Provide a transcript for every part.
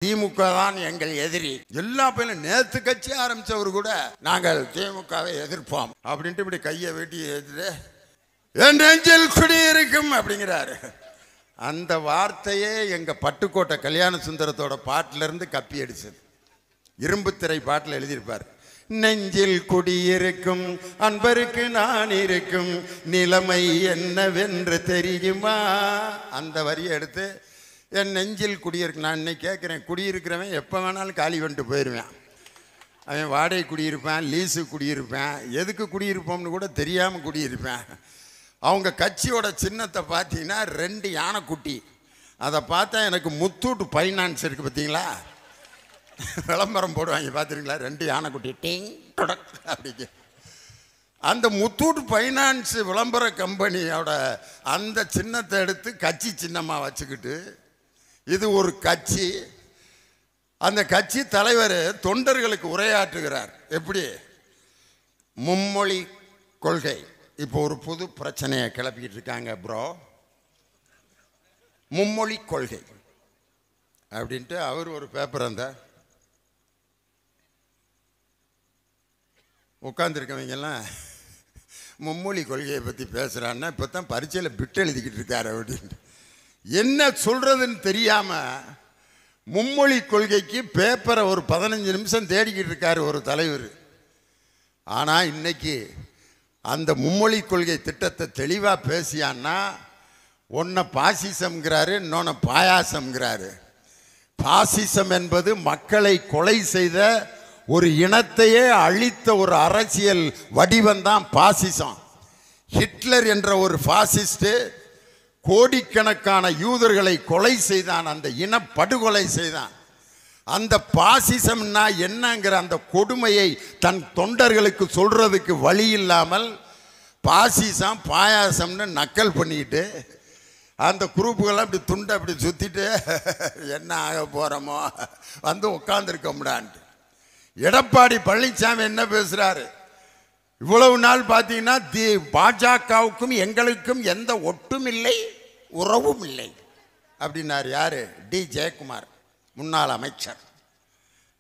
திமுக தான் எங்கள் எதிரி. எல்லா பேரும் நேத்து கட்சி ஆரம்பிச்சவர் கூட நாங்கள் திமுகவை எதிர்ப்போம் அப்படின்ட்டு இப்படி கையை வெட்டி எதிர்த்து என் நெஞ்சில் குடியிருக்கும் அப்படிங்கிறாரு. அந்த வார்த்தையே எங்க பட்டுக்கோட்டை கல்யாண சுந்தரத்தோட பாட்டில இருந்து கப்பி அடிச்சது. இரும்பு திரை பாட்டில் எழுதியிருப்பார், நெஞ்சில் குடியிருக்கும் அன்பருக்கு நான் இருக்கும் நிலைமை என்னவென்று தெரியுமா. அந்த வரியை எடுத்து என் நெஞ்சில் குடியிருக்கு. நான் இன்னைக்கு கேட்குறேன், குடியிருக்கிறவன் எப்போ வேணாலும் காலி வந்துட்டு போயிடுவேன். அவன் வாடகை குடியிருப்பேன், லீஸு குடியிருப்பேன், எதுக்கு குடியிருப்போம்னு கூட தெரியாமல் குடியிருப்பேன். அவங்க கட்சியோட சின்னத்தை பார்த்தீங்கன்னா 2 யானைக்குட்டி. அதை பார்த்தா எனக்கு முத்தூட் ஃபைனான்ஸ் இருக்குது பார்த்தீங்களா, விளம்பரம் போடுவாங்க பார்த்துருங்களா, 2 யானைக்குட்டி டிங் அப்படிங்க. அந்த முத்தூட் ஃபைனான்ஸ் விளம்பர கம்பெனியோட அந்த சின்னத்தை எடுத்து கட்சி சின்னமாக வச்சுக்கிட்டு இது ஒரு கட்சி. அந்த கட்சி தலைவர் தொண்டர்களுக்கு உரையாற்றுகிறார். எப்படி? மும்மொழி கொள்கை இப்போ ஒரு புது பிரச்சனையை கிளப்பிக்கிட்டு இருக்காங்க ப்ரோ. மும்மொழி கொள்கை அப்படின்ட்டு அவர் ஒரு பேப்பர் அந்த உட்காந்துருக்கவங்கெல்லாம் மும்மொழி கொள்கையை பற்றி பேசுகிறான்னா இப்போ தான் பரீட்சையில் பிட்டு எழுதிக்கிட்டு இருக்காரு அப்படின்ட்டு. என்ன சொல்கிறதுன்னு தெரியாமல் மும்மொழி கொள்கைக்கு பேப்பரை ஒரு 15 நிமிஷம் தேடிக்கிட்டு இருக்காரு ஒரு தலைவர். ஆனால் இன்னைக்கு அந்த மும்மொழி கொள்கை திட்டத்தை தெளிவாக பேசியான்னா ஒன்றை பாசிசம்ங்கிறாரு, இன்னொன்று பாயாசம்ங்கிறாரு. பாசிசம் என்பது மக்களை கொலை செய்த ஒரு இனத்தையே அழித்த ஒரு அரசியல் வடிவம்தான் பாசிசம். ஹிட்லர் என்ற ஒரு பாசிஸ்ட் கோடிக்கணக்கான யூதர்களை கொலை செய்தான், அந்த இனப்படுகொலை செய்தான். அந்த பாசிசம்னா என்னங்கிற அந்த கொடுமையை தன் தொண்டர்களுக்கு சொல்றதுக்கு வழி இல்லாமல் பாசிசம் பாயாசம்னு நக்கல் பண்ணிக்கிட்டு அந்த குரூப்புகள்லாம் இப்படி துண்டை அப்படி சுற்றிட்டு என்ன ஆக போகிறோமோ வந்து உட்காந்துருக்க முடியான்ட்டு. எடப்பாடி பழனிசாமி என்ன பேசுகிறாரு? இவ்வளவு நாள் பார்த்தீங்கன்னா பாஜகவுக்கும் எங்களுக்கும் எந்த ஒட்டும் இல்லை, உறவும் இல்லை அப்படின்னார். யார்? டி ஜெயக்குமார், முன்னாள் அமைச்சர்.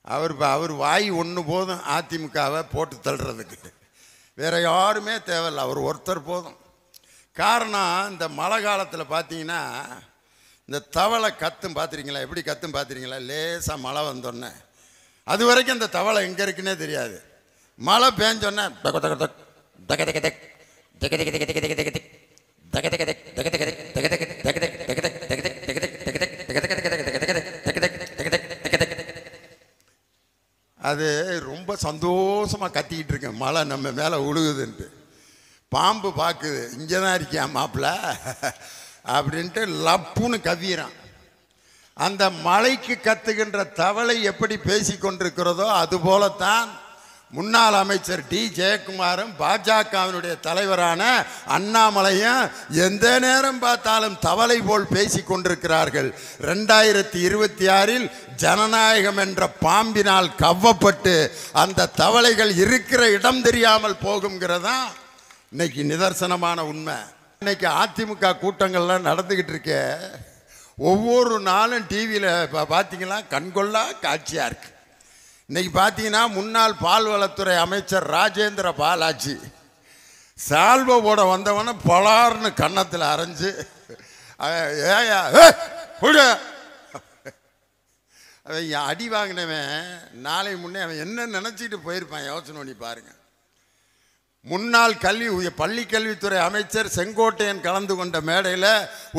அவர் வாய் ஒன்று போதும் அதிமுகவை போட்டு தள்ளுறதுக்கு, வேற யாருமே தேவையில்லை, அவர் ஒருத்தர் போதும். காரணம், இந்த மழை காலத்தில் பார்த்தீங்கன்னா இந்த தவளை கத்தும் பார்த்துருக்கீங்களா? எப்படி கத்தும் பார்த்துருக்கீங்களா? லேசாக மழை வந்தோடனே அது வரைக்கும் அந்த தவளை எங்கே இருக்குன்னே தெரியாது. மழை பேஞ்சோன்னே அது ரொம்ப சந்தோஷமாக கத்திக்கிட்டு இருக்கேன், மழை நம்ம மேலே உழுகுதுன்ட்டு. பாம்பு பார்க்குது, இங்கே தான் இருக்கியா மாப்பிள்ள அப்படின்ட்டு லப்புன்னு கவிறான். அந்த மலைக்கு கத்துகின்ற தவளை எப்படி பேசி கொண்டிருக்கிறதோ அதுபோலத்தான் முன்னாள் அமைச்சர் டி ஜெயக்குமாரும் பாஜகவினுடைய தலைவரான அண்ணாமலையும் எந்த நேரம் பார்த்தாலும் தவளை போல் பேசி கொண்டிருக்கிறார்கள். 2026 ஜனநாயகம் என்ற பாம்பினால் கவ்வப்பட்டு அந்த தவளைகள் இருக்கிற இடம் தெரியாமல் போகுங்கிறதா இன்னைக்கு நிதர்சனமான உண்மை. இன்னைக்கு அதிமுக கூட்டங்கள்லாம் நடந்துக்கிட்டு இருக்க, ஒவ்வொரு நாளும் டிவியில் பார்த்தீங்கன்னா கண்கொள்ளா காட்சியாக இருக்கு. இன்னைக்கு பார்த்தீங்கன்னா முன்னாள் பால்வளத்துறை அமைச்சர் ராஜேந்திர பாலாஜி சால்வை போட வந்தவன பலார்னு கன்னத்தில் அரைஞ்சு ஏயா அவன் அடி வாங்கினவன் நாளை முன்னே அவன் என்ன நினச்சிட்டு போயிருப்பான் யோசனை பண்ணி பாருங்க. முன்னாள் பள்ளி கல்வித்துறை அமைச்சர் செங்கோட்டையன் கலந்து கொண்ட மேடையில்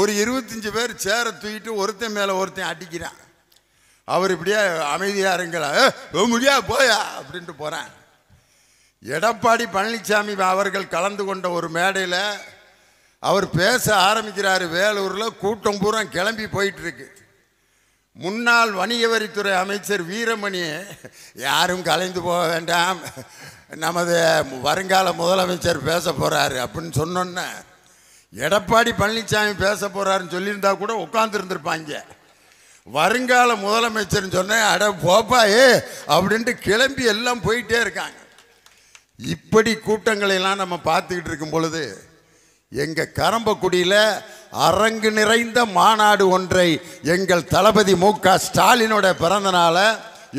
ஒரு 25 பேர் சேரை தூக்கிட்டு ஒருத்தன் மேலே ஒருத்தன் அடிக்கிறான். அவர் இப்படியே அமைதியாக இருங்களா, முடியா போயா அப்படின்ட்டு போகிறான். எடப்பாடி பழனிசாமி அவர்கள் கலந்து கொண்ட ஒரு மேடையில் அவர் பேச ஆரம்பிக்கிறார். வேலூரில் கூட்டம் பூரா கிளம்பி போயிட்டு இருக்கு. முன்னாள் வணிக வரித்துறை அமைச்சர் வீரமணி, யாரும் கலைந்து போக வேண்டாம், நமது வருங்கால முதலமைச்சர் பேச போகிறாரு அப்படின்னு சொன்னோன்னே, எடப்பாடி பழனிசாமி பேச போகிறாருன்னு சொல்லியிருந்தா கூட உட்காந்துருந்துருப்பாங்க. வருங்கால முதலமைச்சர்னு சொன்னேன், அட போப்பா அப்படின்ட்டு கிளம்பி எல்லாம் போயிட்டே இருக்காங்க. இப்படி கூட்டங்களெல்லாம் நம்ம பார்த்துக்கிட்டு இருக்கும் பொழுது எங்கள் கரம்பக்குடியில் அரங்கு நிறைந்த மாநாடு ஒன்றை எங்கள் தளபதி மு.க. ஸ்டாலினோட பிறந்தநாள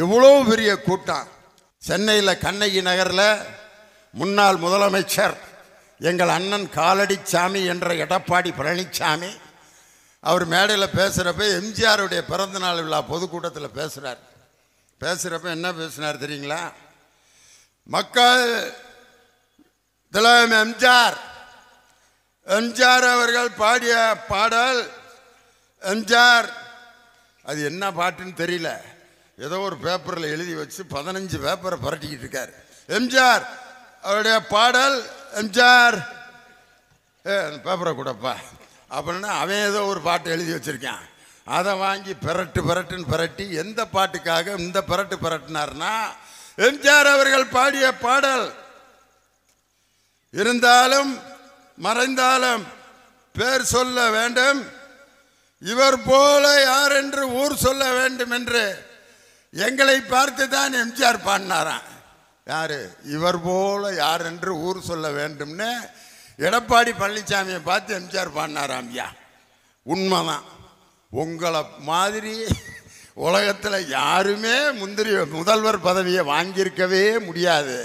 எவ்வளோ பெரிய கூட்டம். சென்னையில் கண்ணகி நகரில் முன்னாள் முதலமைச்சர் எங்கள் அண்ணன் காலடிச்சாமி என்ற எடப்பாடி பழனிசாமி அவர் மேடையில் பேசுகிறப்ப எம்ஜிஆருடைய பிறந்தநாள் விழா பொதுக்கூட்டத்தில் பேசுகிறப்ப என்ன பேசினார் தெரியுங்களா? மக்கள் தலைவர் எம்ஜிஆர் அவர்கள் பாடிய பாடல், எம்ஜிஆர் அது என்ன பாட்டுன்னு தெரியல, ஏதோ ஒரு பேப்பரில் எழுதி வச்சு 15 பேப்பரை புரட்டிக்கிட்டு இருக்கார். எம்ஜிஆர் அவருடைய பாடல், எம்ஜிஆர் அந்த பேப்பரை கூடப்பா அப்படின்னா அவன் ஏதோ ஒரு பாட்டு எழுதி வச்சிருக்கான். அதை வாங்கி பிரட்டுன்னு பிரட்டி எந்த பாட்டுக்காக இந்த பிரட்டுனார்னா, எம்ஜிஆர் அவர்கள் பாடிய பாடல் இருந்தாலும் மறைந்தாலும் பேர் சொல்ல வேண்டும், இவர் போல யார் என்று ஊர் சொல்ல வேண்டும் என்று எங்களை பார்த்து தான் எம்ஜிஆர் பாடினாராம். யாரு? இவர் போல யார் என்று ஊர் சொல்ல வேண்டும்னு எடப்பாடி பழனிசாமியை பார்த்து எம்ஜிஆர் பாடினாராம். ஐயா உண்மைதான். உங்களை மாதிரி உலகத்தில் யாருமே முதல்வர் பதவியை வாங்கியிருக்கவே முடியாது.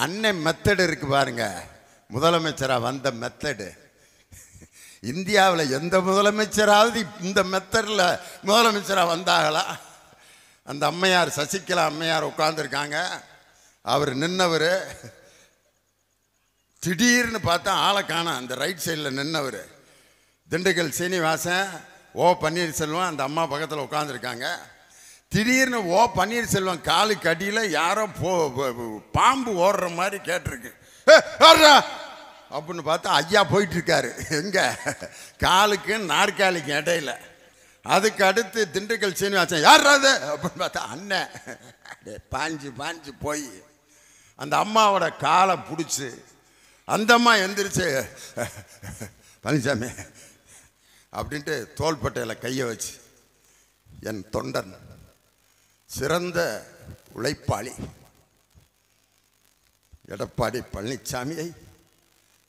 அண்ணன் மெத்தடு இருக்கு பாருங்க, முதலமைச்சராக வந்த மெத்தடு. இந்தியாவில் எந்த முதலமைச்சராவது இந்த மெத்தடில் முதலமைச்சராக வந்தாங்களா? அந்த அம்மையார் சசிகலா அம்மையார் உட்காந்துருக்காங்க. அவர் நின்னவர் திடீர்னு பார்த்தா ஆளை காணோம். அந்த ரைட் சைடில் நின்னவர் திண்டுக்கல் சீனிவாசன், ஓ பன்னீர்செல்வம் அந்த அம்மா பக்கத்தில் உட்காந்துருக்காங்க. திடீர்னு ஓ பன்னீர்செல்வம் காலுக்கு அடியில் யாரோ பாம்பு ஓடுற மாதிரி கேட்டிருக்கு. அப்படின்னு பார்த்தா ஐயா போயிட்டு இருக்காரு. எங்க? காலுக்கு நாற்காலிக்கு இடையில. அதுக்கு அடுத்து திண்டுக்கல் சீனிவாசன், யார் அது அப்படின்னு பார்த்தா அண்ணன் பாஞ்சு போய் அந்த அம்மாவோட காலை பிடிச்சி அந்த அம்மா எந்திரிச்சு பழனிசாமி அப்படின்ட்டு தோள்பட்டையில் கையை வச்சு, என் தொண்டன் சிறந்த உழைப்பாளி எடப்பாடி பழனிசாமியை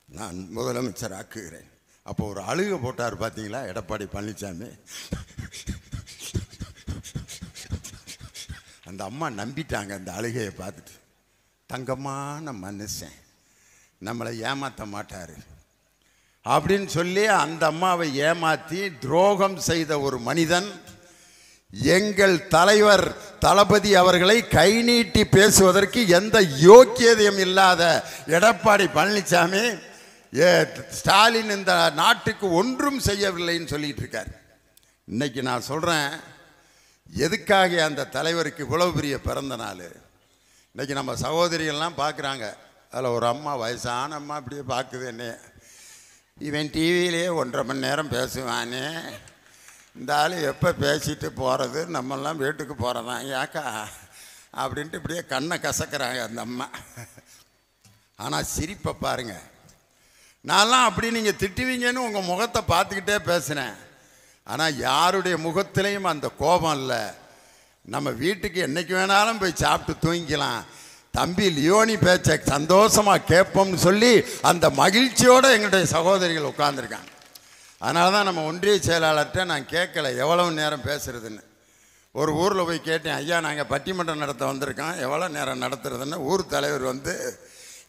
நான் முதலமைச்சர் ஆக்குகிறேன். அப்போ ஒரு அழுகை போட்டார் பார்த்தீங்களா எடப்பாடி பழனிசாமி. அந்த அம்மா நம்பிட்டாங்க அந்த அழுகையை பார்த்துட்டு. தங்கமான மனுஷன், நம்மளை ஏமாற்ற மாட்டார் அப்படின்னு சொல்லி அந்த அம்மாவை ஏமாற்றி துரோகம் செய்த ஒரு மனிதன் எங்கள் தலைவர் தளபதி அவர்களை கை நீட்டி பேசுவதற்கு எந்த யோக்கியதையும் இல்லாத எடப்பாடி பழனிசாமி ஸ்டாலின் இந்த நாட்டுக்கு ஒன்றும் செய்யவில்லைன்னு சொல்லிட்டு இருக்கார். இன்னைக்கு நான் சொல்கிறேன், எதுக்காக அந்த தலைவருக்கு இவ்வளவு பெரிய பிறந்த நாள். இன்னைக்கு நம்ம சகோதரிகள்லாம் பார்க்குறாங்க. அதில் ஒரு அம்மா, வயசான அம்மா அப்படியே பார்க்குது என்ன, இவன் டிவியிலே 1.5 மணி நேரம் பேசுவானே, இந்த ஆள் எப்போ பேசிட்டு போகிறது, நம்மெல்லாம் வீட்டுக்கு போகிறதான் ஏக்கா அப்படின்ட்டு இப்படியே கண்ணை கசக்கிறாங்க அந்த அம்மா. ஆனால் சிரிப்பை பாருங்க. நான்லாம் அப்படி நீங்கள் திட்டுவீங்கன்னு உங்கள் முகத்தை பார்த்துக்கிட்டே பேசுனேன். ஆனால் யாருடைய முகத்திலையும் அந்த கோபம் இல்லை. நம்ம வீட்டுக்கு என்றைக்கு வேணாலும் போய் சாப்பிட்டு தூங்கிக்கலாம், தம்பி லியோனி பேச்சை சந்தோஷமாக கேட்போம்னு சொல்லி அந்த மகிழ்ச்சியோடு எங்களுடைய சகோதரிகள் உட்காந்துருக்காங்க. அதனால தான் நம்ம ஒன்றிய செயலாளர்கிட்ட நான் கேட்கல எவ்வளவு நேரம் பேசுகிறதுன்னு. ஒரு ஊரில் போய் கேட்டேன், ஐயா நாங்கள் பட்டிமன்றம் நடத்த வந்திருக்கோம், எவ்வளோ நேரம் நடத்துறதுன்னு. ஊர் தலைவர் வந்து,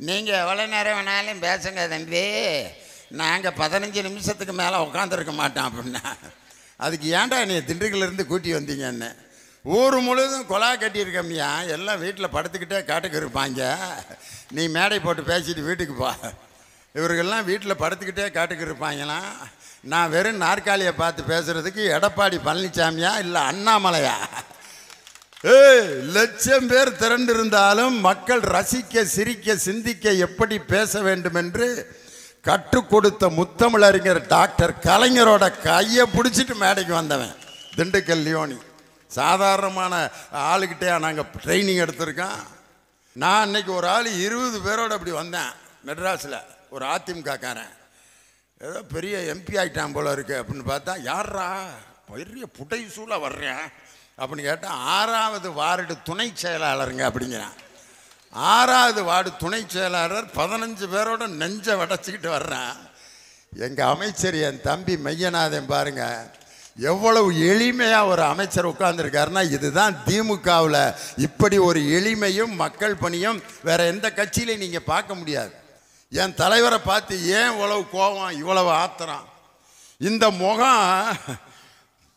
நீங்கள் எவ்வளோ நேரம் வேணாலும் பேசுங்க தம்பி, நாங்கள் 15 நிமிஷத்துக்கு மேலே உட்காந்துருக்க மாட்டோம் அப்படின்னா. அதுக்கு ஏன்டா நீ திண்டுக்கல்லேருந்து கூட்டி வந்தீங்கன்னு. ஊர் முழுதும் கொலா கட்டியிருக்கம்யா, எல்லாம் வீட்டில் படுத்துக்கிட்டே காட்டுக்கு இருப்பாங்க, நீ மேடை போட்டு பேசிட்டு வீட்டுக்கு போ. இவர்கள்லாம் வீட்டில் படுத்துக்கிட்டே காட்டுக்கு இருப்பாங்களாம். நான் வெறும் நாற்காலியை பார்த்து பேசுகிறதுக்கு எடப்பாடி பழனிசாமியா இல்லை அண்ணாமலையா? லட்சம் பேர் திரண்டிருந்தாலும் மக்கள் ரசிக்க சிரிக்க சிந்திக்க எப்படி பேச வேண்டும் என்று கற்றுக் கொடுத்த முத்தமிழறிஞர் டாக்டர் கலைஞரோட கையை பிடிச்சிட்டு மேடைக்கு வந்தவன் திண்டுக்கல் லியோனி. சாதாரணமான ஆளுக்கிட்டே நாங்கள் ட்ரைனிங் எடுத்திருக்கோம். நான் அன்னைக்கு ஒரு ஆள் 20 பேரோடு அப்படி வந்தேன் மெட்ராஸில். ஒரு அதிமுகக்காரன் ஏதோ பெரிய எம்பி ஆகிட்டான் போல இருக்கு அப்படின்னு பார்த்தா, யாரா பெரிய புடை சூழ வர்றேன் அப்படின்னு கேட்டால் 6வது வார்டு துணை செயலாளருங்க அப்படிங்கிறான். 6வது வார்டு துணை செயலாளர் 15 பேரோட நெஞ்சை வடைச்சிக்கிட்டு வர்றான். எங்கள் அமைச்சர் என் தம்பி மையநாதன் பாருங்க, எவ்வளவு எளிமையாக ஒரு அமைச்சர் உட்கார்ந்துருக்காருன்னா, இதுதான் திமுகவில் இப்படி ஒரு எளிமையும் மக்கள் பணியும் வேற எந்த கட்சியிலையும் நீங்கள் பார்க்க முடியாது. என் தலைவரை பார்த்து ஏன் இவ்வளவு கோபம், இவ்வளவு ஆத்திரம்? இந்த முகம்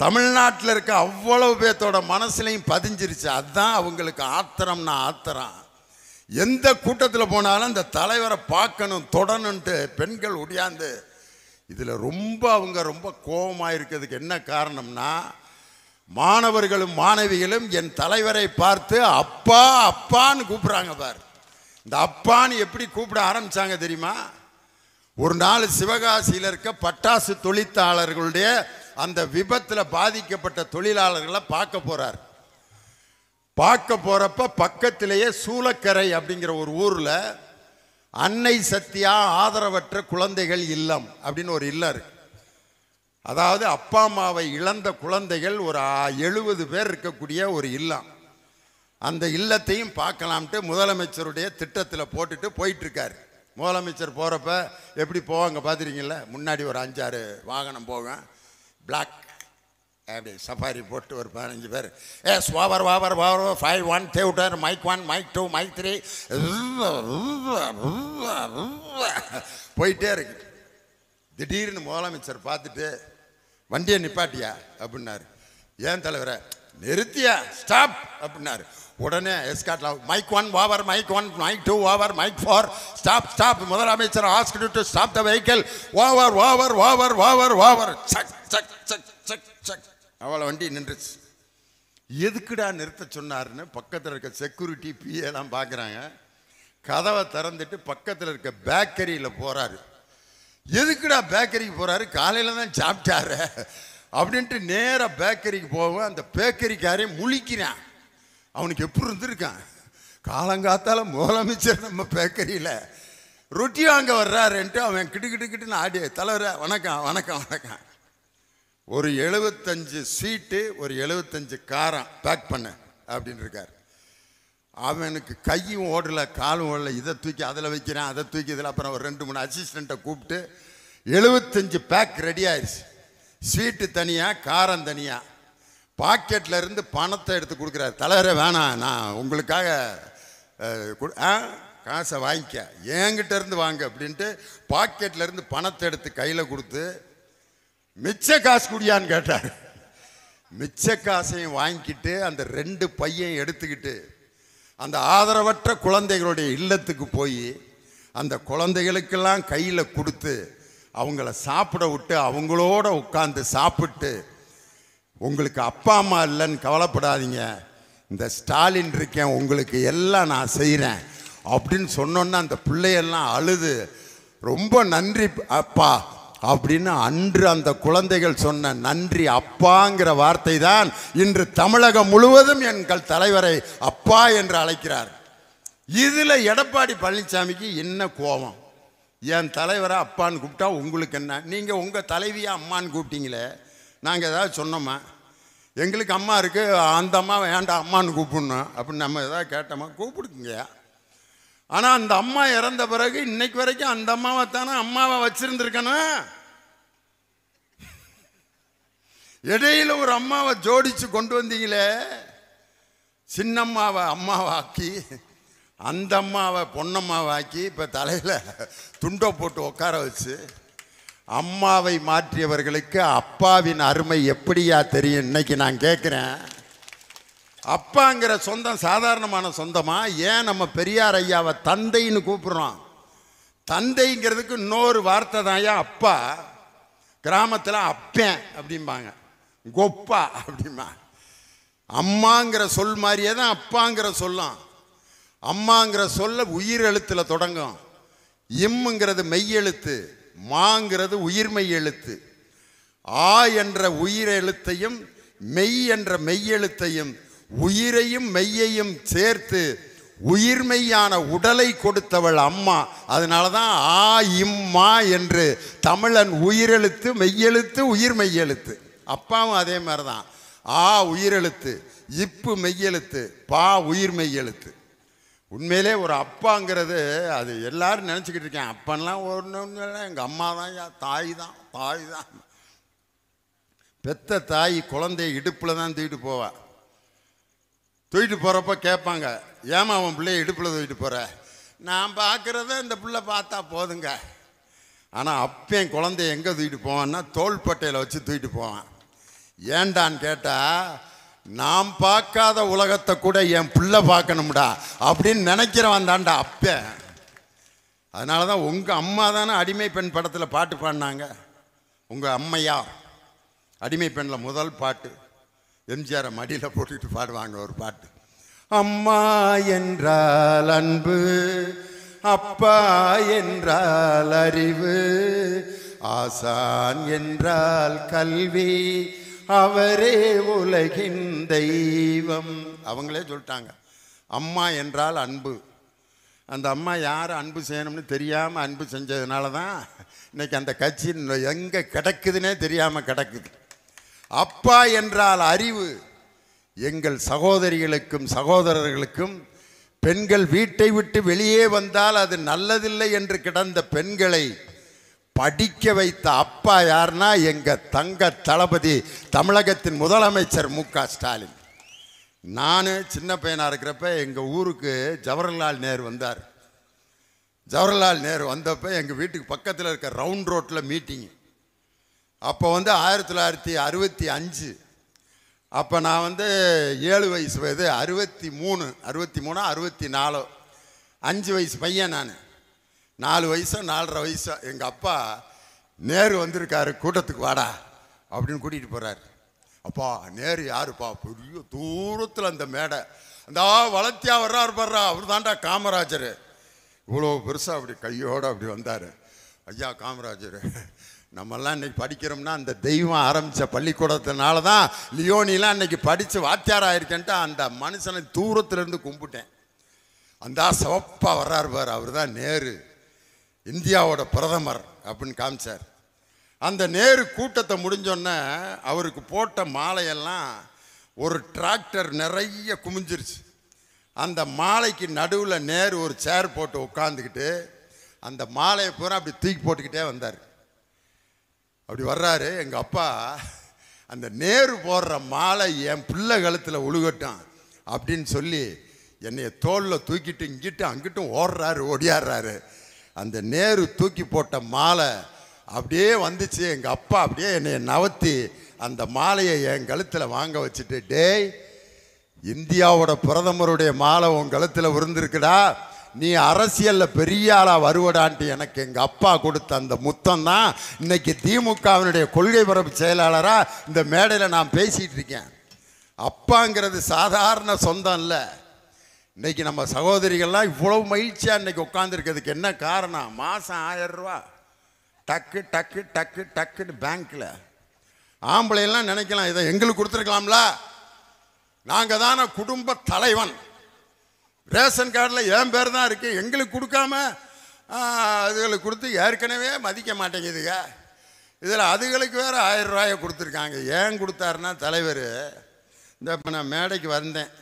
தமிழ்நாட்டில் இருக்க அவ்வளவு பேர்த்தோட மனசுலையும் பதிஞ்சிருச்சு. அதுதான் அவங்களுக்கு ஆத்திரம்னா ஆத்திரம். எந்த கூட்டத்தில் போனாலும் இந்த தலைவரை பார்க்கணும் தொடணுன்ட்டு பெண்கள் ஒடியாந்து இதில் அவங்க ரொம்ப கோபமாக இருக்கிறதுக்கு என்ன காரணம்னா, மாணவர்களும் மாணவிகளும் என் தலைவரை பார்த்து அப்பா அப்பான்னு கூப்பிட்றாங்க பார். இந்த அப்பான்னு எப்படி கூப்பிட ஆரம்பித்தாங்க தெரியுமா? ஒரு நாள் சிவகாசியில் இருக்க பட்டாசு தொழிலாளர்களுடைய அந்த விபத்தில் பாதிக்கப்பட்ட தொழிலாளர்களை பார்க்க போகிறார். பார்க்க போகிறப்ப பக்கத்திலேயே சூலக்கரை அப்படிங்கிற ஒரு ஊரில் அன்னை சத்யா ஆதரவற்ற குழந்தைகள் இல்லம் அப்படின்னு ஒரு இல்லம் இருக்கு. அதாவது அப்பா அம்மாவை இழந்த குழந்தைகள் ஒரு 70 பேர் இருக்கக்கூடிய ஒரு இல்லம். அந்த இல்லத்தையும் பார்க்கலாம்ட்டு முதலமைச்சருடைய திட்டத்தில் போட்டுட்டு போயிட்டுருக்கார். முதலமைச்சர் போகிறப்ப எப்படி போவாங்க பார்த்துருக்கீங்கள? முன்னாடி ஒரு 5-6 வாகனம் போகும், பிளாக் அப்படி சஃபாரி போட்டு ஒரு 15 பேர் வாவர் 5 1 தேவுட்டர் மைக் 1 மைக் 2 மைக் 3 போயிட்டே இருக்கு. திடீர்னு முதலமைச்சர் பார்த்துட்டு வண்டியை நிப்பாட்டியா அப்படின்னாரு. ஏன் தலைவரை? நிறுத்தியா, ஸ்டாப் அப்படின்னாரு. உடனே எஸ்காட்ல mike 1 over, mike 1 mike 2 over, mike 4 stop stop. முதலமைச்சர் asked to stop the vehicle. Over over over over over. சக் சக் சக் சக் சக். அவளை வண்டி நின்றுச்சு. எதுக்குடா நிறுத்த சொன்னார்னு பக்கத்தில் இருக்க செக்யூரிட்டி பிஏலாம் பார்க்குறாங்க. கதவை திறந்துட்டு பக்கத்தில் இருக்க பேக்கரியில் போகிறாரு. எதுக்குடா பேக்கரிக்கு போகிறாரு? காலையில் தான் சாப்பிட்டாரு அப்படின்ட்டு நேராக பேக்கரிக்கு போவேன். அந்த பேக்கரிக்காரையும் முழிக்கிறான். அவனுக்கு எப்படி இருந்திருக்கான்? காலங்காத்தால முதலமைச்சர் நம்ம பேக்கரியில் ரொட்டி வாங்க வர்றாருன்ட்டு அவன் கிட்டுன்னு ஆடி, தலைவரை வணக்கம் வணக்கம் வணக்கம், ஒரு 75 ஸ்வீட்டு ஒரு 75 காரம் பேக் பண்ண அப்படின்னு இருக்கார். அவனுக்கு கையும் ஓடலை காலும் ஓடலை. இதை தூக்கி அதில் வைக்கிறான், அதை தூக்கி இதில். அப்புறம் ஒரு 2-3 அசிஸ்டண்ட்டை கூப்பிட்டு 75 பேக் ரெடி ஆயிடுச்சு. ஸ்வீட்டு தனியாக காரம் தனியாக. பாக்கெட்டில் இருந்து பணத்தை எடுத்து கொடுக்குறாரு. தலைவரை வேணாம், நான் உங்களுக்காக காசை வாங்கிக்க, என்கிட்ட இருந்து வாங்க அப்படின்ட்டு பாக்கெட்டில் இருந்து பணத்தை எடுத்து கையில் கொடுத்து மிச்ச காசு குடியான்னு கேட்டார். மிச்ச காசையும் வாங்கிக்கிட்டு அந்த 2 பையன் எடுத்துக்கிட்டு அந்த ஆதரவற்ற குழந்தைகளுடைய இல்லத்துக்கு போய் அந்த குழந்தைகளுக்கெல்லாம் கையில் கொடுத்து அவங்கள சாப்பிட விட்டு அவங்களோட உட்காந்து சாப்பிட்டு, உங்களுக்கு அப்பா அம்மா இல்லைன்னு கவலைப்படாதீங்க, இந்த ஸ்டாலின் இருக்கேன், உங்களுக்கு எல்லாம் நான் செய்கிறேன் அப்படின்னு சொன்னோன்னா அந்த பிள்ளையெல்லாம் அழுது ரொம்ப நன்றி அப்பா அப்படின்னு அன்று அந்த குழந்தைகள் சொன்ன நன்றி அப்பாங்கிற வார்த்தை தான் இன்று தமிழகம் முழுவதும் எங்கள் தலைவரை அப்பா என்று அழைக்கிறார். இதில் எடப்பாடி பழனிசாமிக்கு என்ன கோபம்? என் தலைவரை அப்பான்னு கூப்பிட்டா உங்களுக்கு என்ன? நீங்கள் உங்கள் தலைவியை அம்மான்னு கூப்பிட்டீங்களே, நாங்கள் ஏதாவது சொன்னோமா? எங்களுக்கு அம்மா இருக்குது, அந்த அம்மா வேண்டாம் அம்மான்னு கூப்பிடணும் அப்படின்னு நம்ம ஏதாவது கேட்டோமா? கூப்பிடுங்க. ஆனால் அந்த அம்மா இறந்த பிறகு இன்னைக்கு வரைக்கும் அந்த அம்மாவை தானே அம்மாவை வச்சிருந்துருக்கணும். இடையில ஒரு அம்மாவை ஜோடிச்சு கொண்டு வந்தீங்களே, சின்னம்மாவை அம்மாவாக்கி அந்த அம்மாவை பொன்னம்மாவாக்கி இப்போ தலையில் துண்டை போட்டு உட்கார வச்சு அம்மாவை மாற்றியவர்களுக்கு அப்பாவின் அருமை எப்படியா தெரியும்? இன்னைக்கு நான் கேட்குறேன், அப்பாங்கிற சொந்தம் சாதாரணமான சொந்தமா? ஏன் நம்ம பெரியார் ஐயாவை தந்தைன்னு கூப்பிடுறோம்? தந்தைங்கிறதுக்கு இன்னொரு வார்த்தை தான் அப்பா. கிராமத்தில் அப்பேன் அப்படிம்பாங்க, கொப்பா அப்படிம்பா. அம்மாங்கிற சொல் மாதிரியே தான் அப்பாங்கிற சொல்லும். அம்மாங்கிற சொல்ல உயிர் எழுத்தில் தொடங்கும். இம்முங்கிறது மெய்யெழுத்து, மாங்கிறது உயிர்மெய் எழுத்து. ஆ என்ற உயிர் எழுத்தையும் மெய் என்ற மெய்யெழுத்தையும் உயிரையும் மெய்யையும் சேர்த்து உயிர்மெய்யான உடலை கொடுத்தவள் அம்மா. அதனால தான் ஆ இம்மா என்று தமிழன் உயிரெழுத்து மெய்யெழுத்து உயிர் மெய்யெழுத்து. அப்பாவும் அதே மாதிரி தான். ஆ உயிரெழுத்து, இப்பு மெய்யெழுத்து, பா உயிர் மெய்யெழுத்து. உண்மையிலே ஒரு அப்பாங்கிறது அது எல்லாரும் நினச்சிக்கிட்டு இருக்கேன். அப்பன்லாம் ஒன்று எங்கள் அம்மா தான், தாய் தான். பெத்த தாய் குழந்தைய இடுப்பில் தான் தூக்கிட்டு போவா. தூக்கிட்டு போகிறப்ப கேட்பாங்க, ஏமா அவன் பிள்ளைய இடுப்பில் தூக்கிட்டு போகிற? நான் பார்க்குறத இந்த பிள்ளை பார்த்தா போதுங்க. ஆனால் அப்பன் குழந்தைய எங்கே தூக்கிட்டு போவான்னா தோள்பட்டையில் வச்சு தூக்கிட்டு போவான். ஏண்டான்னு கேட்டால், நான் பார்க்காத உலகத்தை கூட என் பிள்ளை பார்க்கணும்டா அப்படின்னு நினைக்கிறவன் தான்டா அப்பன். அதனால தான் உங்கள் அம்மா தானே அடிமை பெண் படத்தில் பாட்டு பாடினாங்க. உங்கள் அம்மையா அடிமை பெண்ணில் முதல் பாட்டு எம்ஜிஆரை மடியில் போட்டுக்கிட்டு பாடுவாங்க ஒரு பாட்டு. அம்மா என்றால் அன்பு, அப்பா என்றால் அறிவு, ஆசான் என்றால் கல்வி, அவரே உலகின் தெய்வம். அவங்களே சொல்லிட்டாங்க. அம்மா என்றால் அன்பு. அந்த அம்மா யார் அன்பு செய்யணும்னு தெரியாமல் அன்பு செஞ்சதுனால தான் இன்னைக்கு அந்த கட்சி எங்கே கிடக்குதுன்னே தெரியாமல் கிடக்குது. அப்பா என்றால் அறிவு. எங்கள் சகோதரிகளுக்கும் சகோதரர்களுக்கும் பெண்கள் வீட்டை விட்டு வெளியே வந்தால் அது நல்லதில்லை என்று கிடந்த பெண்களை படிக்க வைத்த அப்பா யாருன்னா எங்கள் தங்க தளபதி தமிழகத்தின் முதலமைச்சர் மு.க. ஸ்டாலின். நான் சின்ன பையனாக இருக்கிறப்ப எங்கள் ஊருக்கு ஜவஹர்லால் நேரு வந்தார். ஜவஹர்லால் நேரு வந்தப்போ எங்கள் வீட்டுக்கு பக்கத்தில் இருக்க ரவுண்ட் ரோட்டில் மீட்டிங்கு. அப்போ 1965. அப்போ நான் 7 வயசு வயது, 63 64 5 வயசு பையன். நான் 4 வயசோ 4.5 வயசோ. எங்கள் அப்பா நேரு வந்திருக்காரு, கூட்டத்துக்கு வாடா அப்படின்னு கூட்டிகிட்டு போகிறாரு. அப்பா நேரு யாருப்பா? பெரிய தூரத்தில் அந்த மேடை, அந்த வளர்த்தியா வர்றாரு பாடுறா, அவர் தாண்டா காமராஜர். இவ்வளோ பெருசாக அப்படி கையோடு அப்படி வந்தார். ஐயா காமராஜர், நம்மெல்லாம் இன்றைக்கி படிக்கிறோம்னா அந்த தெய்வம் ஆரம்பித்த பள்ளிக்கூடத்தினால தான் லியோனிலாம் இன்றைக்கி படித்து வாத்தியார் ஆயிருக்கேன்ட்டு அந்த மனுஷனை தூரத்துலேருந்து கும்பிட்டேன். அந்த சிவப்பாக வர்றாரு பார், அவர் தான் நேரு, இந்தியாவோட பிரதமர் அப்படின்னு காமிச்சார். அந்த நேரு கூட்டத்தை முடிஞ்சோன்னே அவருக்கு போட்ட மாலையெல்லாம் ஒரு டிராக்டர் நிறைய குமிஞ்சிருச்சு. அந்த மாலைக்கு நடுவில் நேரு ஒரு சேர் போட்டு உட்காந்துக்கிட்டு அந்த மாலையை பூரா அப்படி தூக்கி போட்டுக்கிட்டே வந்தார். அப்படி வர்றாரு. எங்கள் அப்பா அந்த நேரு போடுற மாலை என் பிள்ளை கழுத்தில் உழுகட்டும் அப்படின்னு சொல்லி என்னைய தோளில் தூக்கிட்டு இங்கிட்டு அங்கிட்டும் ஓடியாடுறாரு. அந்த நேரு தூக்கி போட்ட மாலை அப்படியே வந்துச்சு. எங்கள் அப்பா அப்படியே என்னை நவத்தி அந்த மாலையை என் கழுத்தில் வாங்க வச்சுட்டு, டேய் இந்தியாவோட பிரதமருடைய மாலை உன் கழுத்தில் விருந்திருக்குடா, நீ அரசியலில் பெரிய ஆளாக வருவடான்ட்டு எனக்கு எங்கள் அப்பா கொடுத்த அந்த முத்தம் தான் இன்னைக்கு திமுகவினுடைய கொள்கை பரப்பு செயலாளராக இந்த மேடையில் நான் பேசிகிட்டு இருக்கேன். அப்பாங்கிறது சாதாரண சொந்தம் இல்லை. இன்றைக்கி நம்ம சகோதரிகள்லாம் இவ்வளவு மகிழ்ச்சியாக இன்றைக்கி உட்காந்துருக்கிறதுக்கு என்ன காரணம்? மாதம் 1000 ரூபா டக்கு டக்கு டக்கு டக்குன்னு பேங்க்கில். ஆம்பளையெல்லாம் நினைக்கலாம், இதை எங்களுக்கு கொடுத்துருக்கலாம்ல, நாங்கள் தானே குடும்ப தலைவன், ரேஷன் கார்டில் என் பேர் தான் இருக்குது, எங்களுக்கு கொடுக்காம அதுகளுக்கு கொடுத்து ஏற்கனவே மதிக்க மாட்டேங்குதுங்க, இதில் அதுகளுக்கு வேறு 1000 ரூபாயை கொடுத்துருக்காங்க. ஏன் கொடுத்தாருன்னா தலைவர், இந்த இப்போ நான் மேடைக்கு வந்தேன்,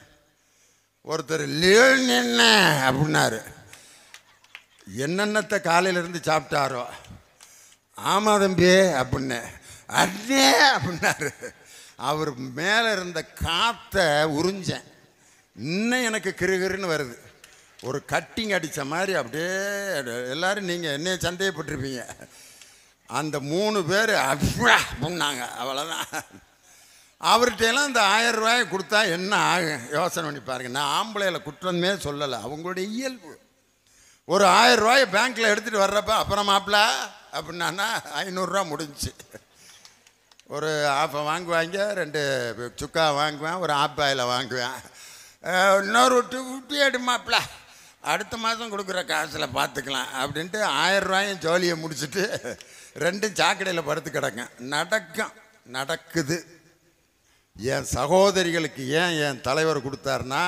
ஒருத்தர் லியோன் என்ன அப்படின்னாரு. என்னென்னத்தை காலையிலேருந்து சாப்பிட்டாரோ. ஆமாம் தம்பி அப்படின்னு அண்ணே அப்படின்னாரு. அவர் மேலே இருந்த காற்றை உறிஞ்சேன். இன்னும் எனக்கு கிருகிருன்னு வருது, ஒரு கட்டிங் அடித்த மாதிரி. அப்படியே எல்லோரும் நீங்கள் என்னைய சந்தேகப்பட்டிருப்பீங்க. அந்த 3 பேர் அப்படின்னாங்க, அவ்வளோதான். அவர்கிட்டலாம் இந்த 1000 ரூபாயை கொடுத்தா என்ன ஆகும் யோசனை பண்ணி பாருங்க. நான் ஆம்பளையில குற்றமே சொல்லலை, அவங்களுடைய இயல்பு. ஒரு 1000 ரூபாயை பேங்க்கில் எடுத்துகிட்டு வர்றப்ப அப்புறம் மாப்பிள்ள அப்படின்னா 500 ரூபா முடிஞ்சிச்சு. ஒரு ஆப்பை வாங்குவாங்க, 2 சுக்கா வாங்குவேன், ஒரு ஆப்பாயில் வாங்குவேன், இன்னொரு விட்டு எடுமாப்பிள்ள அடுத்த மாதம் கொடுக்குற காசில் பார்த்துக்கலாம் அப்படின்ட்டு 1000 ரூபாயும் ஜோலியை முடிச்சுட்டு 2 சாக்கடையில் படுத்து கிடக்கும். நடக்குது. என் சகோதரிகளுக்கு ஏன் என் தலைவர் கொடுத்தாருன்னா,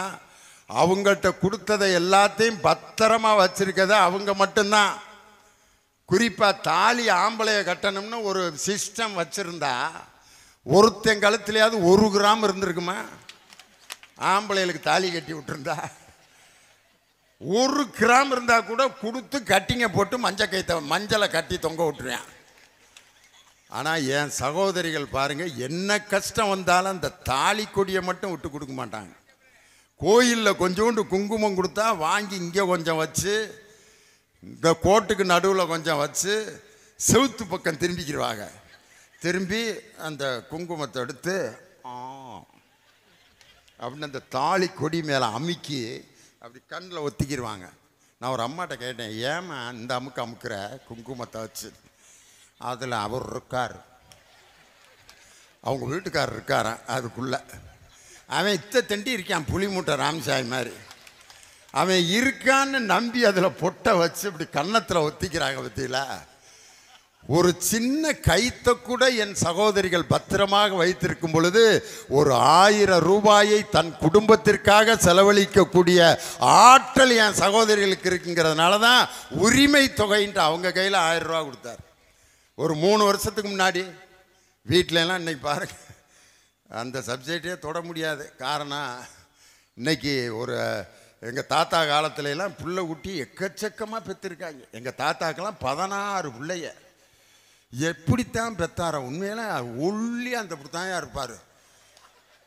அவங்கள்ட்ட கொடுத்ததை எல்லாத்தையும் பத்திரமா வச்சிருக்கத அவங்க மட்டும்தான். குறிப்பாக தாலி ஆம்பளைய கட்டணும்னு ஒரு சிஸ்டம் வச்சுருந்தா ஒருத்தன் கழுத்துலையாவது 1 கிராம் இருந்திருக்குமா? ஆம்பளைகளுக்கு தாலி கட்டி விட்டுருந்தா 1 கிராம் இருந்தால் கூட கொடுத்து கட்டிங்க போட்டு மஞ்சளை கட்டி தொங்க விட்டுருவேன். ஆனால் என் சகோதரிகள் பாருங்கள், என்ன கஷ்டம் வந்தாலும் அந்த தாலி கொடியை மட்டும் விட்டு கொடுக்க மாட்டாங்க. கோயிலில் கொஞ்சோண்டு குங்குமம் கொடுத்தா வாங்கி இங்கே கொஞ்சம் வச்சு, இந்த கோட்டுக்கு நடுவில் கொஞ்சம் வச்சு, செவுத்து பக்கம் திரும்பிக்கிடுவாங்க. திரும்பி அந்த குங்குமத்தை எடுத்து அப்படின்னு அந்த தாலி கொடி மேலே அமுக்கி அப்படி கண்ணில் ஒத்திக்கிடுவாங்க. நான் ஒரு அம்மாட்ட கேட்டேன், ஏமா இந்த அமுக்கிற குங்குமத்தை வச்சு? அதில் அவர் இருக்கார், அவங்க வீட்டுக்காரர் இருக்காரான். அதுக்குள்ளே அவன் தண்டி இருக்கான், புளி மூட்டை ராமசாமி மாதிரி. அவன் இருக்கான்னு நம்பி அதில் பொட்டை வச்சு இப்படி கன்னத்தில் ஒத்திக்கிறாங்க. பற்றியில் ஒரு சின்ன கைத்தை கூட என் சகோதரிகள் பத்திரமாக வைத்திருக்கும் பொழுது ஒரு 1000 ரூபாயை தன் குடும்பத்திற்காக செலவழிக்கக்கூடிய ஆற்றல் என் சகோதரிகளுக்கு இருக்குங்கிறதுனால தான் உரிமை தொகைன்ட்டு அவங்க கையில் 1000 ரூபா கொடுத்தார். ஒரு 3 வருஷத்துக்கு முன்னாடி வீட்டிலலாம் இன்றைக்கி பாருங்க, அந்த சப்ஜெக்டே தொட முடியாது. காரணம், இன்றைக்கி ஒரு எங்கள் தாத்தா காலத்துலலாம் புள்ள குட்டி எக்கச்சக்கமாக பெற்றிருக்காங்க. எங்கள் தாத்தாக்கெல்லாம் 16 பிள்ளைய. எப்படித்தான் பெத்தார? உண்மையில ஒல்லி அந்த தான் இருப்பார்.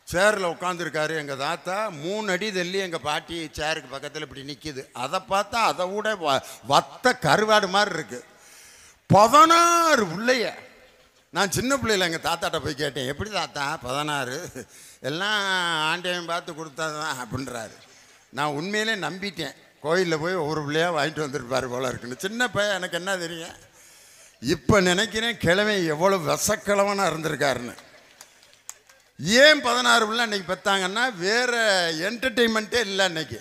சேரில் உட்காந்துருக்காரு எங்கள் தாத்தா. 3 அடி தள்ளி எங்கள் பாட்டி சேருக்கு பக்கத்தில் இப்படி நிற்கிது. அதை பார்த்தா அதை விட வத்த கருவாடு மாதிரி இருக்குது. 16 பிள்ளைய. நான் சின்ன பிள்ளையில் எங்கள் தாத்தாட்ட போய் கேட்டேன், எப்படி தாத்தா 16? எல்லாம் ஆண்டையும் பார்த்து கொடுத்தாதான் அப்படின்றாரு. நான் உண்மையிலே நம்பிட்டேன். கோயிலில் போய் ஒவ்வொரு பிள்ளையாக வாங்கிட்டு வந்துருப்பார் போல இருக்குன்னு. சின்ன பையன், எனக்கு என்ன தெரியும். இப்போ நினைக்கிறேன் கிழமை எவ்வளோ விசக்கிழவனாக இருந்திருக்காருன்னு. ஏன் 16 பிள்ளை அன்றைக்கி பெற்றாங்கன்னா, வேறு என்டர்டெயின்மெண்ட்டே இல்லை. அன்றைக்கி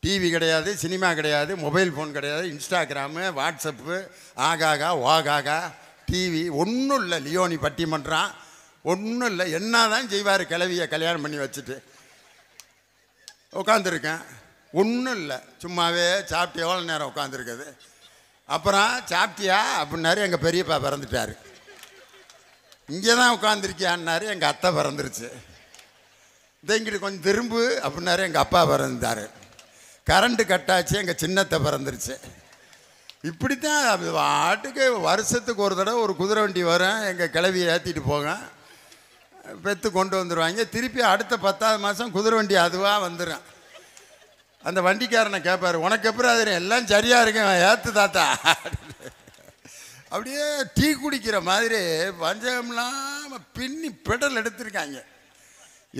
டிவி கிடையாது, சினிமா கிடையாது, மொபைல் ஃபோன் கிடையாது, இன்ஸ்டாகிராமு, வாட்ஸ்அப்பு, ஆகாகா ஓகாகா, டிவி ஒன்றும் இல்லை. லியோனி பட்டிமன்றம் ஒன்றும் இல்லை. என்ன தான் செய்வார் கிழவியை கல்யாணம் பண்ணி வச்சுட்டு உட்காந்துருக்கேன். ஒன்றும் இல்லை, சும்மாவே சாப்பிட்டு எவ்வளோ நேரம் உட்காந்துருக்குது. அப்புறம் சாப்பிட்டியா அப்படின்னாரு. எங்கள் பெரியப்பா பிறந்துட்டார். இங்கே தான் உட்காந்துருக்கியான்னாரு. எங்கள் அத்தை பிறந்துருச்சு. இங்கிட்டு கொஞ்சம் திரும்பு அப்படின்னாரு. எங்கள் அப்பா பிறந்தார். கரண்ட்டு கட்டாச்சு. எங்கள் சின்னத்தை பிறந்துருச்சு. இப்படித்தான் வாட்டுக்கு வருஷத்துக்கு ஒரு தடவை ஒரு குதிரை வண்டி வரும். எங்கள் கிளவியை ஏற்றிட்டு போங்க, பெற்று கொண்டு வந்துடுவாங்க. திருப்பி அடுத்த 10ஆவது மாதம் குதிரை வண்டி அதுவாக வந்துடும். அந்த வண்டிக்காரனை கேட்பார், உனக்கு எப்படி அது எல்லாம் சரியாக இருக்கேன் ஏற்று தாத்தா. அப்படியே டீ குடிக்கிற மாதிரி பஞ்சம்லாம் பின்னி பெடல் எடுத்திருக்காங்க.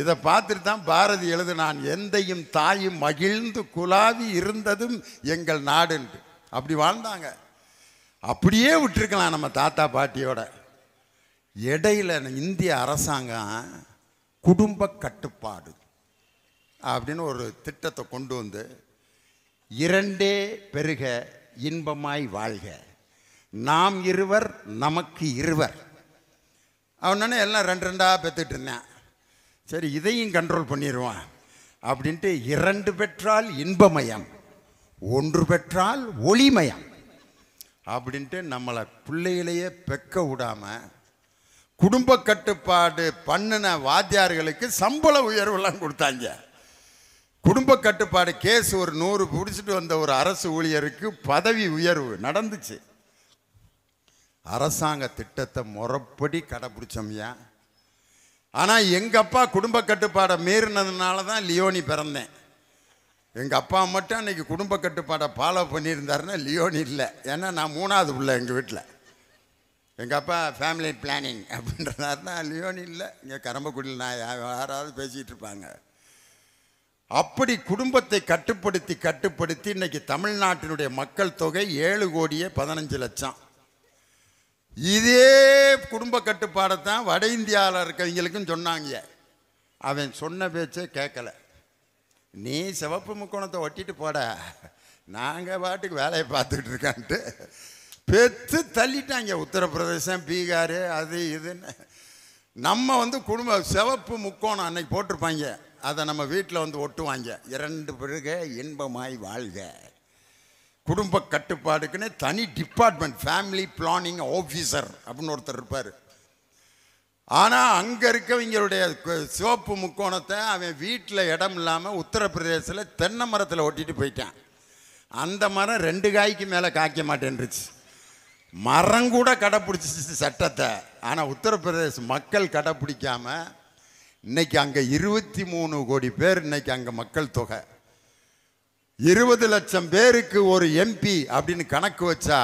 இதை பார்த்துட்டு தான் பாரதி எழுதுனான், எந்தையும் தாயும் மகிழ்ந்து குலாவி இருந்ததும் எங்கள் நாடுன்ட்டு. அப்படி வாழ்ந்தாங்க. அப்படியே விட்டுருக்கலாம் நம்ம தாத்தா பாட்டியோட. இடையில இந்திய அரசாங்கம் குடும்ப கட்டுப்பாடு அப்படின்னு ஒரு திட்டத்தை கொண்டு வந்து, 2 பெருக இன்பமாய் வாழ்க, நாம் இருவர் நமக்கு இருவர். அவனால எல்லாம் 2 பெற்றுட்டு இருந்தேன். சரி, இதையும் கண்ட்ரோல் பண்ணிடுவான் அப்படின்ட்டு 2 பெற்றால் இன்பமயம், 1 பெற்றால் ஒளிமயம் அப்படின்ட்டு நம்மளை பிள்ளைகளையே பெக்க விடாமல் குடும்ப கட்டுப்பாடு பண்ணின வாத்தியார்களுக்கு சம்பள உயர்வுலாம் கொடுத்தாங்க. குடும்ப கட்டுப்பாடு கேஸ் ஒரு 100 பிடிச்சிட்டு வந்த ஒரு அரசு ஊழியருக்கு பதவி உயர்வு நடந்துச்சு. அரசாங்க திட்டத்தை முறைப்படி கடைப்பிடிச்சோம்யா. ஆனால் எங்கள் அப்பா குடும்ப கட்டுப்பாடை மீறினதுனால தான் லியோனி பிறந்தேன். எங்கள் அப்பா மட்டும் அன்றைக்கி குடும்ப கட்டுப்பாடை ஃபாலோ பண்ணியிருந்தாருன்னா லியோனி இல்லை. ஏன்னா நான் 3ஆவது பிள்ளை எங்கள் வீட்டில். எங்கள் அப்பா ஃபேமிலி பிளானிங் அப்படின்றதாருன்னா லியோனி இல்லை. இங்கே கரம்பக்குடியில் நான் யாராவது பேசிகிட்டு இருப்பாங்க. அப்படி குடும்பத்தை கட்டுப்படுத்தி இன்றைக்கி தமிழ்நாட்டினுடைய மக்கள் தொகை 7,15,00,000. இதே குடும்ப கட்டுப்பாடை தான் வட இந்தியாவில் இருக்கவங்களுக்கும் சொன்னாங்க. அவன் சொன்ன பேச்சே கேட்கலை. நீ சிவப்பு முக்கோணத்தை ஒட்டிட்டு போட, நாங்கள் பாட்டுக்கு வேலையை பார்த்துக்கிட்டு இருக்கான்ட்டு பெற்று தள்ளிட்டாங்க. உத்தரப்பிரதேசம், பீகார், அது இதுன்னு. நம்ம குடும்ப சிவப்பு முக்கோணம் அன்னைக்கு போட்டிருப்பாங்க, அதை நம்ம வீட்டில் ஒட்டுவாங்க. 2 பெருக இன்பமாய் வாழ்க. குடும்ப கட்டுப்பாடுக்குன்னு தனி டிபார்ட்மெண்ட், ஃபேமிலி பிளானிங் ஆஃபீஸர் அப்படின்னு ஒருத்தர் இருப்பார். ஆனால் அங்கே இருக்கவங்களுடைய சிவப்பு முக்கோணத்தை அவன் வீட்டில் இடம் இல்லாமல் உத்தரப்பிரதேசத்தில் தென்னை மரத்தில் ஒட்டிட்டு போயிட்டான். அந்த மரம் 2 காய்க்கு மேலே காய்க்க மாட்டேன்ருச்சு. மரம் கூட கடைப்பிடிச்சிச்சு சட்டத்தை. ஆனால் உத்தரப்பிரதேச மக்கள் கடைப்பிடிக்காம இன்னைக்கு அங்கே 23 கோடி பேர் இன்னைக்கு அங்கே மக்கள் தொகை. 20 லட்சம் பேருக்கு ஒரு எம்பி அப்படின்னு கணக்கு வச்சா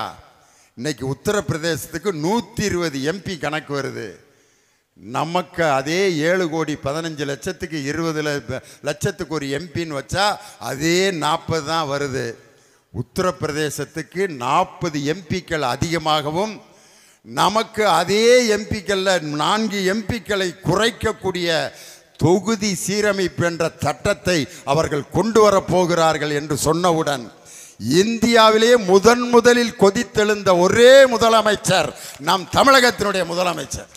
இன்னைக்கு உத்தரப்பிரதேசத்துக்கு 120 எம்பி கணக்கு வருது. நமக்கு அதே 7 கோடி 15 லட்சத்துக்கு 20 லட்சத்துக்கு ஒரு எம்பின்னு வச்சா அதே 40 தான் வருது. உத்தரப்பிரதேசத்துக்கு 40 எம்பிக்கள் அதிகமாகவும் நமக்கு அதே எம்பிக்களில் 4 எம்பிக்களை குறைக்கக்கூடிய தொகுதி சீரமைப்பு என்ற சட்டத்தை அவர்கள் கொண்டு வரப்போகிறார்கள் என்று சொன்னவுடன் இந்தியாவிலே முதலில் கொதித்தெழுந்த ஒரே முதலமைச்சர் நம் தமிழகத்தினுடைய முதலமைச்சர்.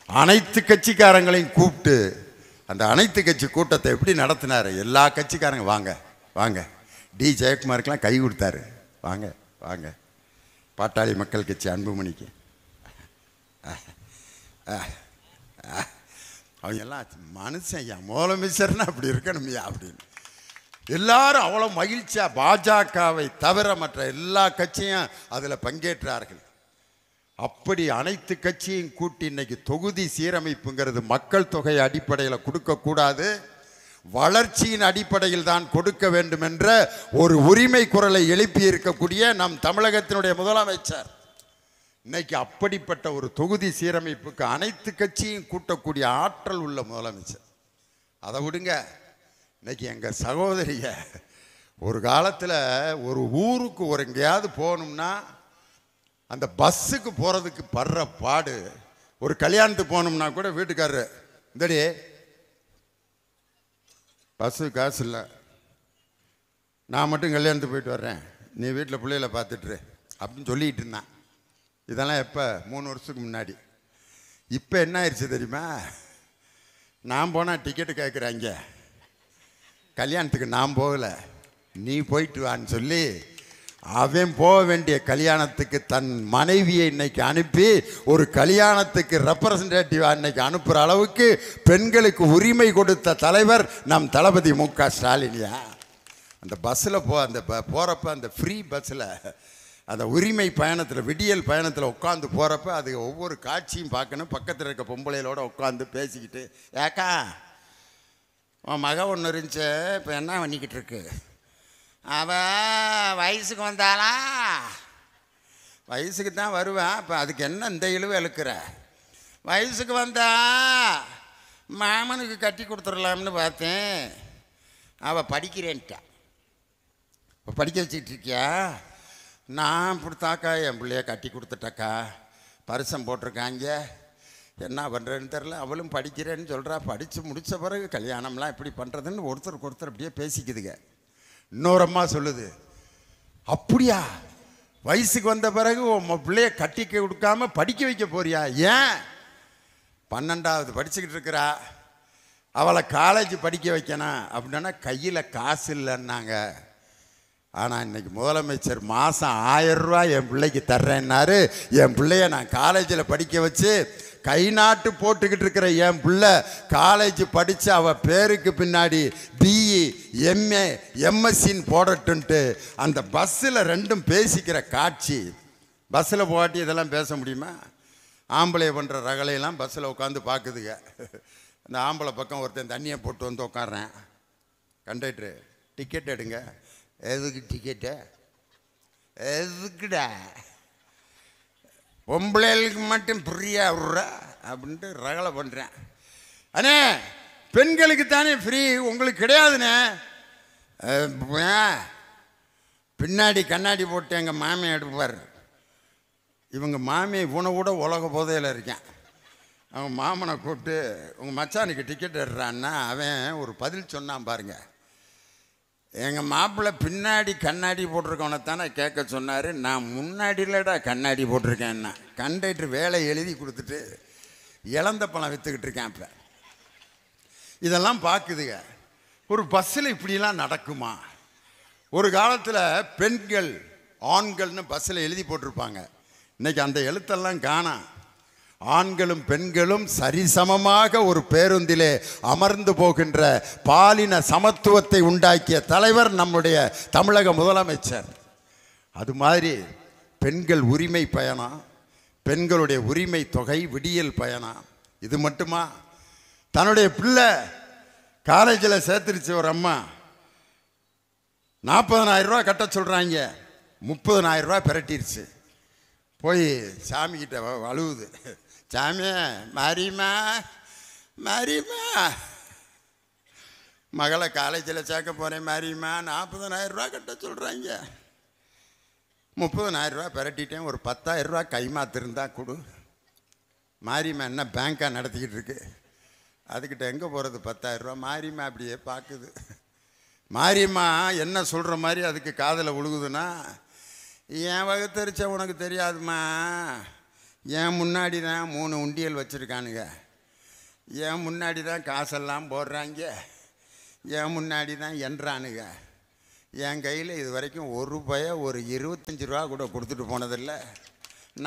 அனைத்து கட்சிக்காரங்களையும் கூப்பிட்டு அந்த அனைத்து கட்சி கூட்டத்தை எப்படி நடத்தினார்? எல்லா கட்சிக்காரங்க வாங்க வாங்க. டி ஜெயக்குமாருக்கெல்லாம் கை கொடுத்தாரு. வாங்க வாங்க. பாட்டாளி மக்கள் கட்சி அன்புமணிக்கு அவங்க எல்லாம் மனுஷன் ஐயா முதலமைச்சர்னா அப்படி இருக்கணும்யா அப்படின்னு எல்லாரும் அவ்வளோ மகிழ்ச்சியாக பாஜகவை தவிர மற்ற எல்லா கட்சியும் அதில் பங்கேற்றார்கள். அப்படி அனைத்து கட்சியும் கூட்டி இன்னைக்கு தொகுதி சீரமைப்புங்கிறது மக்கள் தொகை அடிப்படையில் கொடுக்கக்கூடாது, வளர்ச்சியின் அடிப்படையில் தான் கொடுக்க வேண்டும் என்ற ஒரு உரிமை குரலை எழுப்பி இருக்கக்கூடிய நம் தமிழகத்தினுடைய முதலமைச்சர் இன்னைக்கு அப்படிப்பட்ட ஒரு தொகுதி சீரமைப்புக்கு அனைத்து கட்சியும் கூட்டக்கூடிய ஆற்றல் உள்ள முதலமைச்சர். அதை விடுங்க, இன்னைக்கு எங்கள் சகோதரிய ஒரு காலத்தில் ஒரு ஊருக்கு ஒரு எங்கேயாவது போகணும்னா அந்த பஸ்ஸுக்கு போகிறதுக்கு படுற பாடு. ஒரு கல்யாணத்துக்கு போகணும்னா கூட வீட்டுக்காரரு இந்தடி பஸ்ஸு காசு இல்லை, நான் மட்டும் கல்யாணத்துக்கு போயிட்டு வர்றேன், நீ வீட்டில் பிள்ளைகளை பார்த்துட்டுரு அப்படின்னு சொல்லிக்கிட்டு இருந்தான். இதெல்லாம் எப்போ? 3 வருஷத்துக்கு முன்னாடி. இப்போ என்ன ஆயிடுச்சு தெரியுமா? நான் போனால் டிக்கெட்டு கேட்குறாங்க, கல்யாணத்துக்கு நான் போகலை நீ போயிட்டு வான்னு சொல்லி அவன் போக வேண்டிய கல்யாணத்துக்கு தன் மனைவியை இன்னைக்கு அனுப்பி ஒரு கல்யாணத்துக்கு ரெப்ரசன்டேட்டிவாக இன்னைக்கு அனுப்புகிற அளவுக்கு பெண்களுக்கு உரிமை கொடுத்த தலைவர் நம் தளபதி மு.க. ஸ்டாலினியா. அந்த பஸ்ஸில் அந்த போகிறப்ப அந்த ஃப்ரீ பஸ்ஸில் அந்த உரிமை பயணத்தில் விடியல் பயணத்தில் உட்காந்து போகிறப்ப அது ஒவ்வொரு காட்சியும் பார்க்கணும். பக்கத்தில் இருக்க பொம்பளைகளோடு உட்காந்து பேசிக்கிட்டு, ஏக்கா உன் மக ஒன்று இருந்துச்சு, இப்போ என்ன பண்ணிக்கிட்டு இருக்கு? அவள் வயசுக்கு வந்தாளா? வயசுக்கு தான் வருவேன், இப்போ அதுக்கு என்ன இந்த இழுவை இழுக்கிற? வயசுக்கு வந்தா மாமனுக்கு கட்டி கொடுத்துடலாம்னு பார்த்தேன், அவள் படிக்கிறேன்ட்டா. இப்போ படிக்க வச்சுக்கிட்டு இருக்கியா? நான் இப்படித்தாக்கா என் பிள்ளைய கட்டி கொடுத்துட்டாக்கா, பரிசம் போட்டிருக்காங்க, என்ன பண்ணுறேன்னு தெரில. அவளும் படிக்கிறேன்னு சொல்கிறா. படித்து முடித்த பிறகு கல்யாணம்லாம் எப்படி பண்ணுறதுன்னு ஒருத்தருக்கு ஒருத்தர் அப்படியே பேசிக்குதுங்க. இன்னொரு அம்மா சொல்லுது, அப்படியா வயசுக்கு வந்த பிறகு உன் பிள்ளைய கட்டி கொடுக்காம படிக்க வைக்க போறியா? ஏன்? 12வது படிச்சுக்கிட்டு இருக்கிறா, அவளை காலேஜ் படிக்க வைக்கணும் அப்படின்னா கையில் காசு இல்லைன்னாங்க. ஆனால் இன்றைக்கி முதலமைச்சர் மாதம் 1000 ரூபாய் என் பிள்ளைக்கு தர்றேன்னாரு. என் பிள்ளைய நான் காலேஜில் படிக்க வச்சு கை நாட்டு போட்டுக்கிட்டு இருக்கிற என் பிள்ளை காலேஜ் படித்து அவள் பேருக்கு பின்னாடி பிஇ எம்ஏ எம்எஸ்சின்னு போடட்டுன்ட்டு அந்த பஸ்ஸில் ரெண்டும் பேசிக்கிற காட்சி. பஸ்ஸில் போகாட்டி இதெல்லாம் பேச முடியுமா? ஆம்பளை பண்ணுற ரகலையெல்லாம் பஸ்ஸில் உட்காந்து பார்க்குதுங்க. அந்த ஆம்பளை பக்கம் ஒருத்தன் தண்ணியை போட்டு வந்து உட்காடுறேன். கண்டக்டரு டிக்கெட் எடுங்க. எதுக்கு டிக்கெட்டு? எதுக்குடா? பொம்பளைகளுக்கு மட்டும் ஃப்ரீயா விட்ற அப்படின்ட்டு ரகலை பண்ணுறேன். அண்ணே பெண்களுக்கு தானே ஃப்ரீ, உங்களுக்கு கிடையாதுண்ணே. பின்னாடி கண்ணாடி போட்டு எங்கள் மாமியை எடுப்பார். இவங்க மாமியை கூட உலக போதையில் இருக்கேன். அவன் மாமனை கூப்பிட்டு உங்கள் மச்சானுக்கு டிக்கெட் எடுறான்னா அவன் ஒரு பதில் சொன்னான் பாருங்க. எங்கள் மாப்பிள்ளை பின்னாடி கண்ணாடி போட்டிருக்கவனை தானே கேட்க சொன்னார், நான் முன்னாடியிலடா கண்ணாடி போட்டிருக்கேன்னா. கண்டக்டர் வேலை எழுதி கொடுத்துட்டு இழந்த பழம் விற்றுக்கிட்டு இருக்கேன். இப்போ இதெல்லாம் பார்க்குதுங்க. ஒரு பஸ்ஸில் இப்படிலாம் நடக்குமா? ஒரு காலத்தில் பெண்கள் ஆண்கள்னு பஸ்ஸில் எழுதி போட்டிருப்பாங்க. இன்றைக்கி அந்த எழுத்தெல்லாம் காணாம். ஆண்களும் பெண்களும் சரிசமமாக ஒரு பேருந்திலே அமர்ந்து போகின்ற பாலின சமத்துவத்தை உண்டாக்கிய தலைவர் நம்முடைய தமிழக முதலமைச்சர். அது மாதிரி பெண்கள் உரிமை பயணம், பெண்களுடைய உரிமை தொகை விடியல் பயணம். இது மட்டுமா, தன்னுடைய பிள்ளை காலேஜில் சேர்த்துருச்சு ஒரு அம்மா, 40,000 ரூபா கட்ட சொல்கிறாங்க, 30,000 ரூபா பிரட்டிருச்சு. போய் சாமிக்கிட்ட அழுவுது, சாமி மாரியம்மா மாரியம்மா, மகளை காலேஜில் சேர்க்க போகிறேன் மாரியம்மா, 40,000 ரூபா கட்ட சொல்கிறாங்க, 30,000 ரூபா பிரட்டிட்டேன், ஒரு 10,000 ரூபா கைமாத்திருந்தா கொடு. மாரியம்மா என்ன பேங்காக நடத்திக்கிட்டு இருக்கு, அதுக்கிட்ட எங்கே போகிறது 10,000 ரூபா. மாரியம்மா அப்படியே பார்க்குது. மாரியம்மா என்ன சொல்கிற மாதிரி அதுக்கு காதில் விழுகுதுன்னா, என் வகுத்தரிச்ச உனக்கு தெரியாதுமா, என் முன்னாடி தான் 3 உண்டியல் வச்சுருக்கானுங்க, என் முன்னாடி தான் காசெல்லாம் போடுறாங்க, என் முன்னாடி தான் என்றானுங்க, என் கையில் இது வரைக்கும் ஒரு ஒரு 25 ரூபா கூட கொடுத்துட்டு போனதில்லை,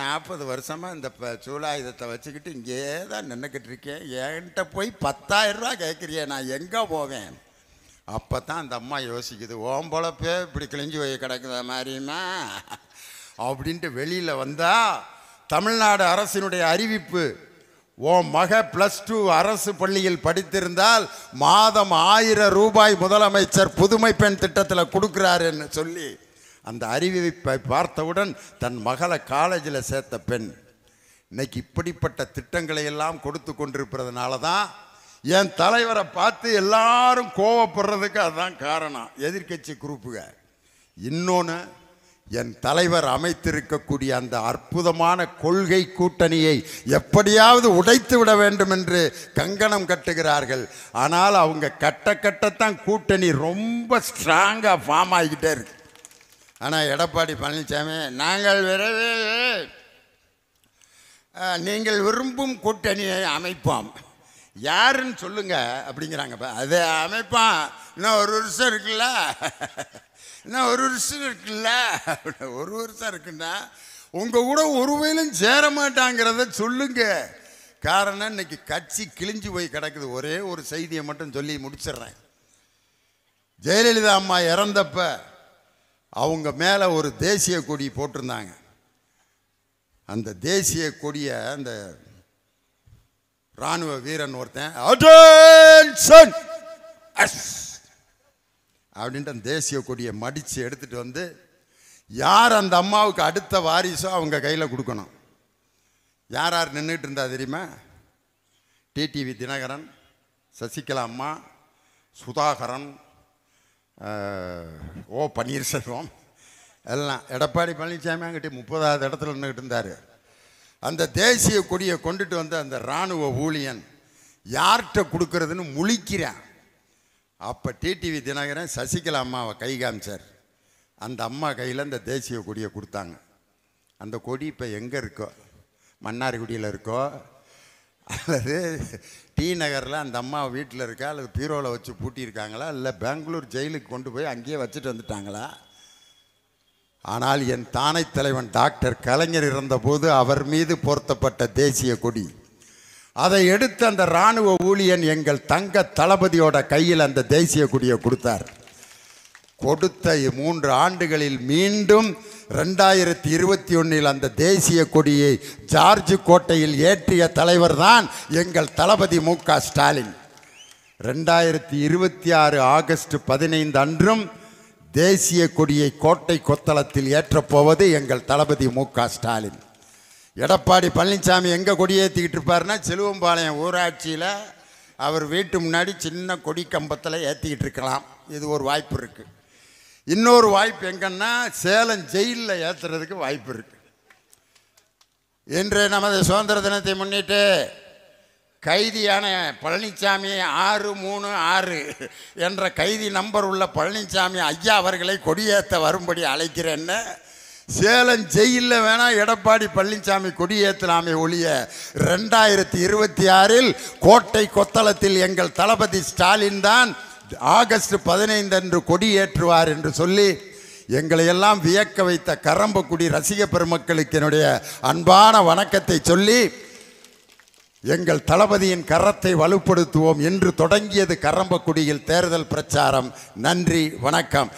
40 வருஷமாக இந்த சூலாயுதத்தை வச்சுக்கிட்டு இங்கே தான் நின்றுக்கிட்டு இருக்கேன், என்கிட்ட போய் 10,000 ரூபா கேட்குறியே, நான் எங்கே போவேன்? அப்போ தான் அந்த அம்மா யோசிக்குது, ஓம் பொழப்பே இப்படி கிழிஞ்சு போய் கிடக்குதா மாதிரின்னா அப்படின்ட்டு வெளியில் வந்தால் தமிழ்நாடு அரசினுடைய அறிவிப்பு, ஓம் மக +2 அரசு பள்ளியில் படித்திருந்தால் மாதம் 1000 ரூபாய் முதலமைச்சர் புதுமை பெண் திட்டத்தில் கொடுக்குறாருன்னு சொல்லி அந்த அறிவிப்பை பார்த்தவுடன் தன் மகளை காலேஜில் சேர்த்த பெண் இன்னைக்கு இப்படிப்பட்ட திட்டங்களை எல்லாம் கொடுத்து கொண்டிருப்பதுனால தான் என் தலைவரை பார்த்து எல்லாரும் கோவப்படுறதுக்கு அதுதான் காரணம், எதிர்க்கட்சி குரூப்புக. இன்னொன்று, என் தலைவர் அமைத்திருக்கக்கூடிய அந்த அற்புதமான கொள்கை கூட்டணியை எப்படியாவது உடைத்து விட வேண்டும் என்று கங்கணம் கட்டுகிறார்கள். ஆனால் அவங்க கட்டத்தான் கூட்டணி ரொம்ப ஸ்ட்ராங்காக ஃபார்ம் ஆகிக்கிட்டே இருக்கு. ஆனால் எடப்பாடி பழனிசாமி, நாங்கள் விரைவில் நீங்கள் விரும்பும் கூட்டணியை அமைப்போம், யாருன்னு சொல்லுங்க அப்படிங்கிறாங்க. அதை அமைப்பான், இன்னும் 1 வருஷம் இருக்குல்ல, இன்னும் 1 வருஷம் இருக்குல்ல, 1 வருஷம் இருக்குன்னா உங்கள் கூட ஒரு வயலும் சேர மாட்டாங்கிறத சொல்லுங்க. காரணம், இன்னைக்கு கட்சி கிழிஞ்சு போய் கிடக்குது. ஒரே ஒரு செய்தியை மட்டும் சொல்லி முடிச்சிடுறேன். ஜெயலலிதா அம்மா இறந்தப்ப அவங்க மேலே ஒரு தேசிய கொடி போட்டிருந்தாங்க. அந்த தேசிய கொடியை அந்த இராணுவ வீரன் ஒருத்தன் அட்டென்ஷன் அப்படின்ட்டு அந்த தேசிய கொடியை மடித்து எடுத்துகிட்டு வந்து யார் அந்த அம்மாவுக்கு அடுத்த வாரிசோ அவங்க கையில் கொடுக்கணும். யார் யார் நின்றுட்டு இருந்தா தெரியுமா? டிடிவி தினகரன், சசிகலா அம்மா, சுதாகரன், ஓ பன்னீர்செல்வம், எல்லாம். எடப்பாடி பழனிசாமி அங்கிட்ட 30வது இடத்துல நின்றுட்டு இருந்தார். அந்த தேசிய கொடியை கொண்டுட்டு வந்து அந்த இராணுவ ஊழியன் யார்கிட்ட கொடுக்கறதுன்னு முழிக்கிறான். அப்போ டிடிவி தினகரன் சசிகலா அம்மாவை கை காமிச்சார். அந்த அம்மா கையில் அந்த தேசிய கொடியை கொடுத்தாங்க. அந்த கொடி இப்போ எங்கே இருக்கோ, மன்னார்குடியில் இருக்கோ அல்லது டி நகரில் அந்த அம்மா வீட்டில் இருக்கா, அல்லது பீரோவில் வச்சு பூட்டியிருக்காங்களா, இல்லை பெங்களூர் ஜெயிலுக்கு கொண்டு போய் அங்கேயே வச்சுட்டு வந்துட்டாங்களா? ஆனால் என் தானை தலைவன் டாக்டர் கலைஞர் இருந்தபோது அவர் மீது போர்த்தப்பட்ட தேசிய கொடி, அதை எடுத்து அந்த இராணுவ ஊழியன் எங்கள் தங்க தளபதியோட கையில் அந்த தேசிய கொடியை கொடுத்தார். கொடுத்த 3 ஆண்டுகளில் மீண்டும் 2021 அந்த தேசிய கொடியை ஜார்ஜ் கோட்டையில் ஏற்றிய தலைவர் தான் எங்கள் தளபதி மு.க. ஸ்டாலின். 2026 ஆகஸ்ட் 15 அன்றும் தேசிய கொடியை கோட்டை கொத்தளத்தில் ஏற்றப்போவது எங்கள் தளபதி மு.க. ஸ்டாலின். எடப்பாடி பழனிசாமி எங்கே கொடியேற்றிக்கிட்டு இருப்பார்னா, செலுவம்பாளையம் ஊராட்சியில் அவர் வீட்டு முன்னாடி சின்ன கொடி கம்பத்தில் ஏற்றிக்கிட்டு இருக்கலாம். இது ஒரு வாய்ப்பு இருக்குது. இன்னொரு வாய்ப்பு எங்கன்னா, சேலம் ஜெயிலில் ஏற்றுறதுக்கு வாய்ப்பு இருக்குது. இன்று நமது சுதந்திர தினத்தை முன்னிட்டு கைதியான பழனிசாமி 636 என்ற கைதி நம்பர் உள்ள பழனிசாமி ஐயா அவர்களை கொடியேற்ற வரும்படி அழைக்கிறேன்னு சேலம் ஜெயிலில் வேணால் எடப்பாடி பழனிசாமி கொடியேற்றலாமே ஒழிய 2026 கோட்டை கொத்தளத்தில் எங்கள் தளபதி ஸ்டாலின் தான் ஆகஸ்ட் 15 அன்று கொடியேற்றுவார் என்று சொல்லி எங்களை எல்லாம் வியக்க வைத்த கரம்பக்குடி ரசிக பெருமக்களுக்கு என்னுடைய அன்பான வணக்கத்தை சொல்லி எங்கள் தளபதியின் கரத்தை வலுப்படுத்துவோம் என்று தொடங்கியது கறம்பக்குடியில் தேர்தல் பிரச்சாரம். நன்றி, வணக்கம்.